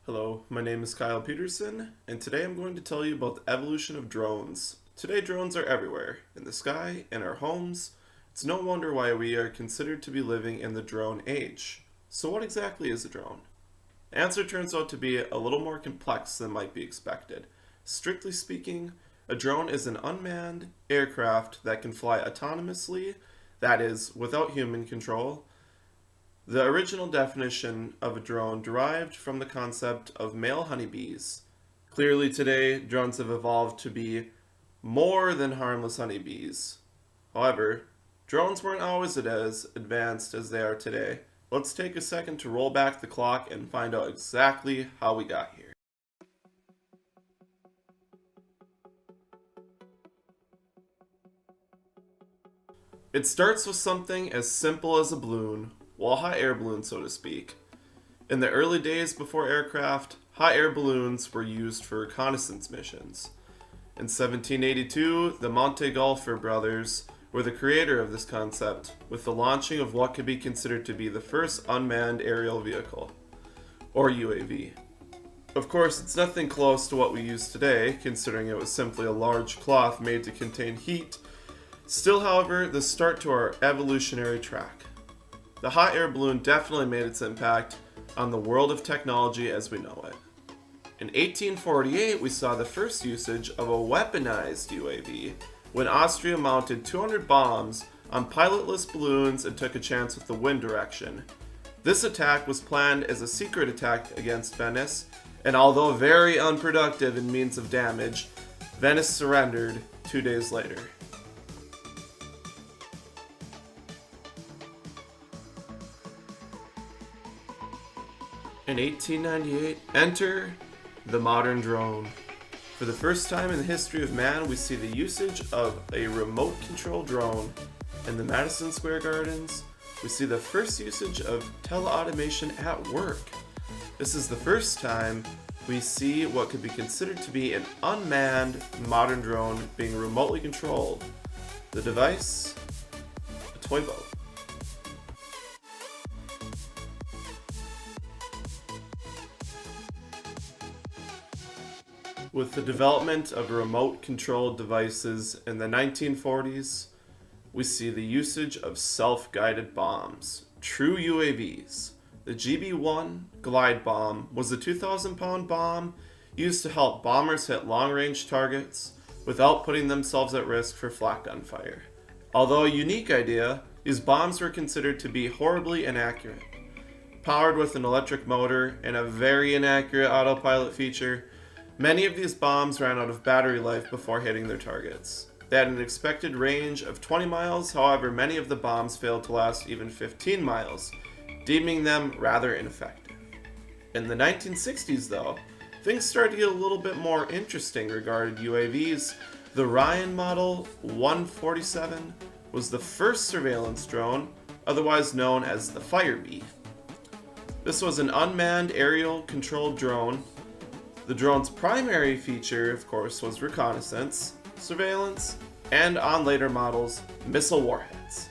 Hello, my name is Kyle Peterson, and today I'm going to tell you about the evolution of drones. Today drones are everywhere, in the sky, in our homes. It's no wonder why we are considered to be living in the drone age. So what exactly is a drone? The answer turns out to be a little more complex than might be expected. Strictly speaking, a drone is an unmanned aircraft that can fly autonomously, that is, without human control. The original definition of a drone derived from the concept of male honeybees. Clearly today, drones have evolved to be more than harmless honeybees. However, drones weren't always as advanced as they are today. Let's take a second to roll back the clock and find out exactly how we got here. It starts with something as simple as a balloon, well, a hot air balloon, so to speak. In the early days before aircraft, hot air balloons were used for reconnaissance missions. In 1782, the Montegalffer brothers were the creator of this concept, with the launching of what could be considered to be the first unmanned aerial vehicle, or UAV. Of course, it's nothing close to what we use today, considering it was simply a large cloth made to contain heat. Still, however, the start to our evolutionary track. The hot air balloon definitely made its impact on the world of technology as we know it. In 1848, we saw the first usage of a weaponized UAV when Austria mounted 200 bombs on pilotless balloons and took a chance with the wind direction. This attack was planned as a secret attack against Venice, and although very unproductive in means of damage, Venice surrendered 2 days later. In 1898, enter the modern drone. For the first time in the history of man, we see the usage of a remote-controlled drone. In the Madison Square Gardens, we see the first usage of teleautomation at work. This is the first time we see what could be considered to be an unmanned modern drone being remotely controlled. The device, a toy boat. With the development of remote-controlled devices in the 1940s, we see the usage of self-guided bombs, true UAVs. The GB-1 glide bomb was a 2,000-pound bomb used to help bombers hit long-range targets without putting themselves at risk for flak gunfire. Although a unique idea, these bombs were considered to be horribly inaccurate. Powered with an electric motor and a very inaccurate autopilot feature, many of these bombs ran out of battery life before hitting their targets. They had an expected range of 20 miles, however, many of the bombs failed to last even 15 miles, deeming them rather ineffective. In the 1960s, though, things started to get a little bit more interesting regarding UAVs. The Ryan Model 147 was the first surveillance drone, otherwise known as the Firebee. This was an unmanned aerial-controlled drone. The drone's primary feature, of course, was reconnaissance, surveillance, and on later models, missile warheads.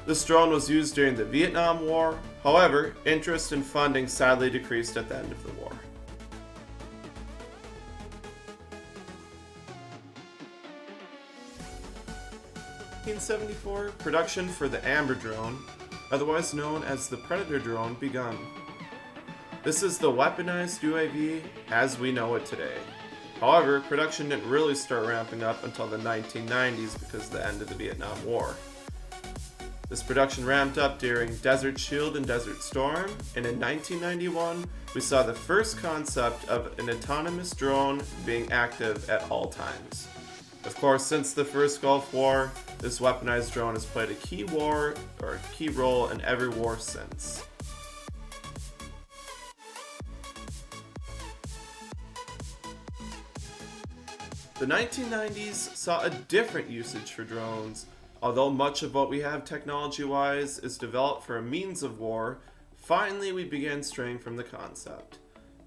This drone was used during the Vietnam War, however, interest and funding sadly decreased at the end of the war. In 1974, production for the Amber drone, otherwise known as the Predator drone, begun. This is the weaponized UAV as we know it today. However, production didn't really start ramping up until the 1990s because of the end of the Vietnam War. This production ramped up during Desert Shield and Desert Storm, and in 1991, we saw the first concept of an autonomous drone being active at all times. Of course, since the first Gulf War, this weaponized drone has played a key role in every war since. The 1990s saw a different usage for drones. Although much of what we have technology-wise is developed for a means of war, finally we began straying from the concept.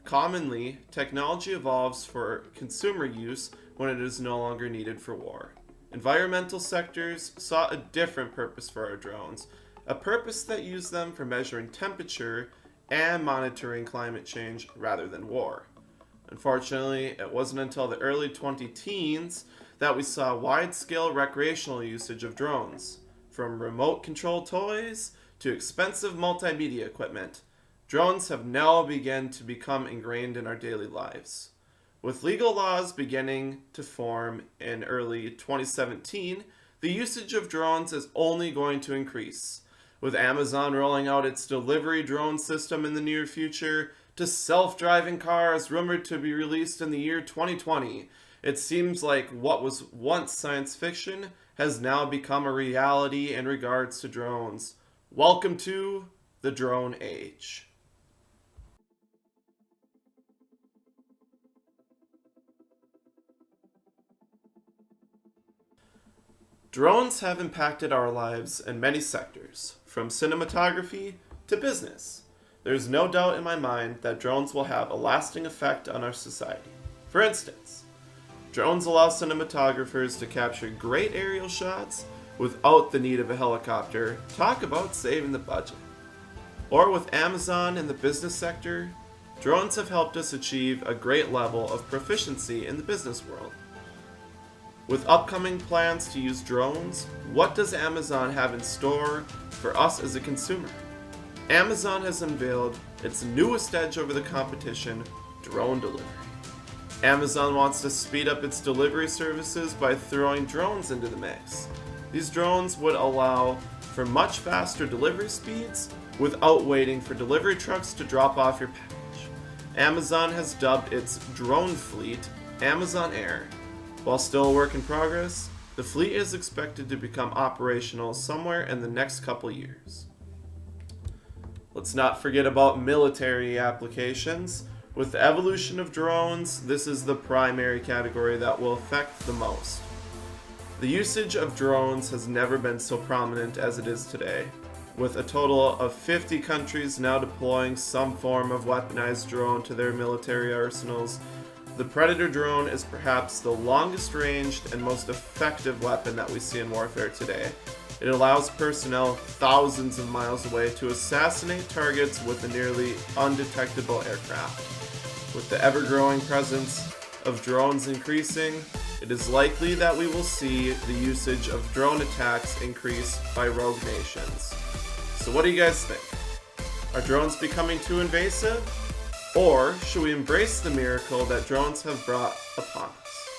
Commonly, technology evolves for consumer use when it is no longer needed for war. Environmental sectors saw a different purpose for our drones, a purpose that used them for measuring temperature and monitoring climate change rather than war. Unfortunately, it wasn't until the early 2010s that we saw wide-scale recreational usage of drones, from remote-controlled toys to expensive multimedia equipment. Drones have now begun to become ingrained in our daily lives. With legal laws beginning to form in early 2017, the usage of drones is only going to increase. With Amazon rolling out its delivery drone system in the near future, to self-driving cars rumored to be released in the year 2020, it seems like what was once science fiction has now become a reality in regards to drones. Welcome to the drone age. Drones have impacted our lives in many sectors, from cinematography to business. There's no doubt in my mind that drones will have a lasting effect on our society. For instance, drones allow cinematographers to capture great aerial shots without the need of a helicopter. Talk about saving the budget. Or with Amazon in the business sector, drones have helped us achieve a great level of proficiency in the business world. With upcoming plans to use drones, what does Amazon have in store for us as a consumer? Amazon has unveiled its newest edge over the competition, drone delivery. Amazon wants to speed up its delivery services by throwing drones into the mix. These drones would allow for much faster delivery speeds without waiting for delivery trucks to drop off your package. Amazon has dubbed its drone fleet Amazon Air. While still a work in progress, the fleet is expected to become operational somewhere in the next couple years. Let's not forget about military applications. With the evolution of drones, this is the primary category that will affect the most. The usage of drones has never been so prominent as it is today, with a total of 50 countries now deploying some form of weaponized drone to their military arsenals. The Predator drone is perhaps the longest ranged and most effective weapon that we see in warfare today. It allows personnel thousands of miles away to assassinate targets with a nearly undetectable aircraft. With the ever-growing presence of drones increasing, it is likely that we will see the usage of drone attacks increase by rogue nations. So what do you guys think? Are drones becoming too invasive? Or should we embrace the miracle that drones have brought upon us?